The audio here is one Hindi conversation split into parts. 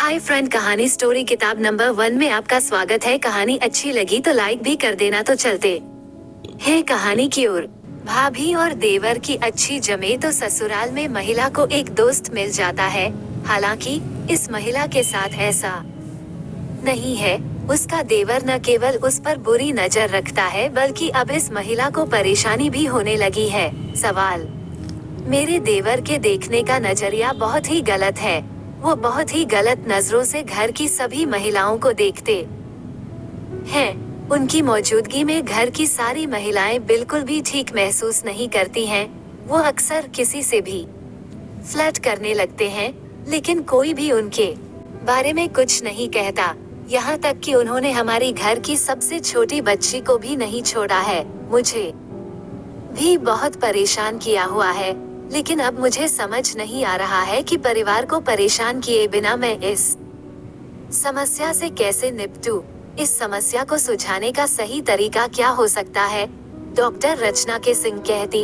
हाय फ्रेंड, कहानी स्टोरी किताब नंबर 1 में आपका स्वागत है। कहानी अच्छी लगी तो लाइक भी कर देना। तो चलते हैं कहानी की ओर। भाभी और देवर की अच्छी जमे तो ससुराल में महिला को एक दोस्त मिल जाता है। हालांकि इस महिला के साथ ऐसा नहीं है। उसका देवर न केवल उस पर बुरी नजर रखता है बल्कि अब इस महिला को परेशानी भी होने लगी है। सवाल: मेरे देवर के देखने का नजरिया बहुत ही गलत है। वो बहुत ही गलत नजरों से घर की सभी महिलाओं को देखते हैं। उनकी मौजूदगी में घर की सारी महिलाएं बिल्कुल भी ठीक महसूस नहीं करती हैं। वो अक्सर किसी से भी फ्लर्ट करने लगते हैं, लेकिन कोई भी उनके बारे में कुछ नहीं कहता। यहाँ तक कि उन्होंने हमारी घर की सबसे छोटी बच्ची को भी नहीं छोड़ा है। मुझे भी बहुत परेशान किया हुआ है, लेकिन अब मुझे समझ नहीं आ रहा है कि परिवार को परेशान किए बिना मैं इस समस्या से कैसे निपटूं। इस समस्या को सुलझाने का सही तरीका क्या हो सकता है? डॉक्टर रचना के सिंह कहती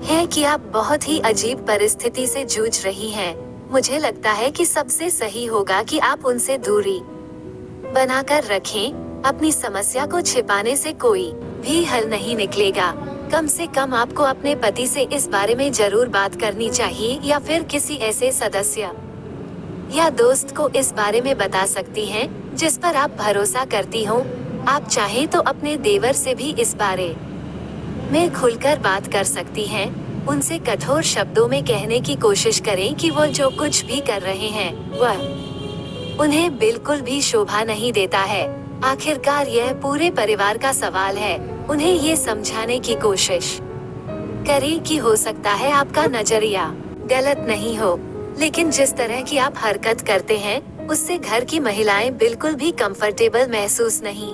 है कि आप बहुत ही अजीब परिस्थिति से जूझ रही हैं। मुझे लगता है कि सबसे सही होगा कि आप उनसे दूरी बनाकर रखें। अपनी समस्या को छिपाने से कोई भी हल नहीं निकलेगा। कम से कम आपको अपने पति से इस बारे में जरूर बात करनी चाहिए, या फिर किसी ऐसे सदस्य या दोस्त को इस बारे में बता सकती हैं जिस पर आप भरोसा करती हो। आप चाहें तो अपने देवर से भी इस बारे में खुलकर बात कर सकती हैं। उनसे कठोर शब्दों में कहने की कोशिश करें कि वो जो कुछ भी कर रहे हैं वह उन्हें बिल्कुल भी शोभा नहीं देता है। आखिरकार यह पूरे परिवार का सवाल है। उन्हें ये समझाने की कोशिश करें कि हो सकता है आपका नजरिया गलत नहीं हो, लेकिन जिस तरह की आप हरकत करते हैं उससे घर की महिलाएं बिल्कुल भी कंफर्टेबल महसूस नहीं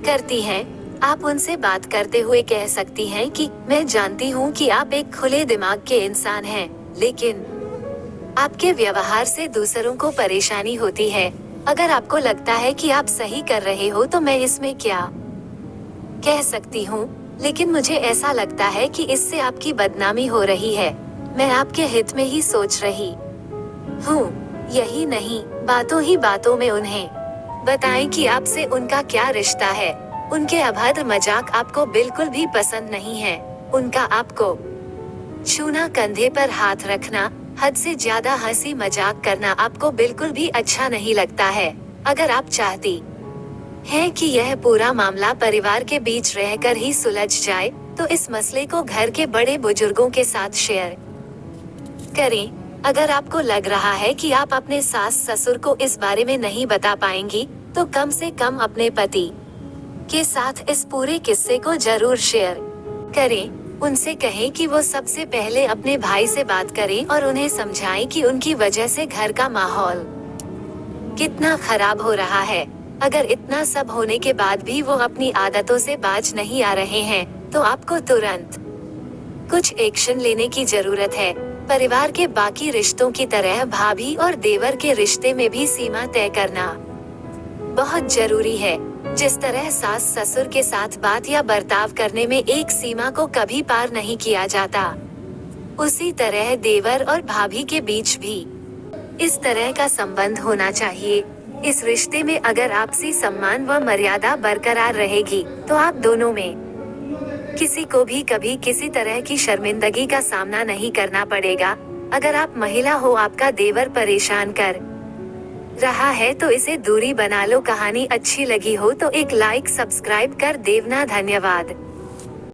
करती हैं। आप उनसे बात करते हुए कह सकती हैं कि मैं जानती हूँ कि आप एक खुले दिमाग के इंसान हैं, लेकिन आपके व्यवहार से दूसरों को परेशानी होती है। अगर आपको लगता है कि आप सही कर रहे हो तो मैं इसमें क्या कह सकती हूँ, लेकिन मुझे ऐसा लगता है कि इससे आपकी बदनामी हो रही है। मैं आपके हित में ही सोच रही हूँ। यही नहीं, बातों ही बातों में उन्हें बताएं कि आपसे उनका क्या रिश्ता है। उनके अभद्र मजाक आपको बिल्कुल भी पसंद नहीं है। उनका आपको छूना, कंधे पर हाथ रखना, हद से ज्यादा हंसी मजाक करना आपको बिल्कुल भी अच्छा नहीं लगता है। अगर आप चाहती है कि यह पूरा मामला परिवार के बीच रहकर ही सुलझ जाए, तो इस मसले को घर के बड़े बुजुर्गों के साथ शेयर करें। अगर आपको लग रहा है कि आप अपने सास ससुर को इस बारे में नहीं बता पाएंगी, तो कम से कम अपने पति के साथ इस पूरे किस्से को जरूर शेयर करें। उनसे कहें कि वो सबसे पहले अपने भाई से बात करें और उन्हें समझाएं कि उनकी वजह से घर का माहौल कितना खराब हो रहा है। अगर इतना सब होने के बाद भी वो अपनी आदतों से बाज नहीं आ रहे हैं, तो आपको तुरंत कुछ एक्शन लेने की जरूरत है। परिवार के बाकी रिश्तों की तरह भाभी और देवर के रिश्ते में भी सीमा तय करना बहुत जरूरी है। जिस तरह सास ससुर के साथ बात या बर्ताव करने में एक सीमा को कभी पार नहीं किया जाता, उसी तरह देवर और भाभी के बीच भी इस तरह का संबंध होना चाहिए। इस रिश्ते में अगर आपसी सम्मान व मर्यादा बरकरार रहेगी, तो आप दोनों में किसी को भी कभी किसी तरह की शर्मिंदगी का सामना नहीं करना पड़ेगा। अगर आप महिला हो, आपका देवर परेशान कर रहा है, तो इसे दूरी बना लो। कहानी अच्छी लगी हो तो एक लाइक सब्सक्राइब कर देना। धन्यवाद।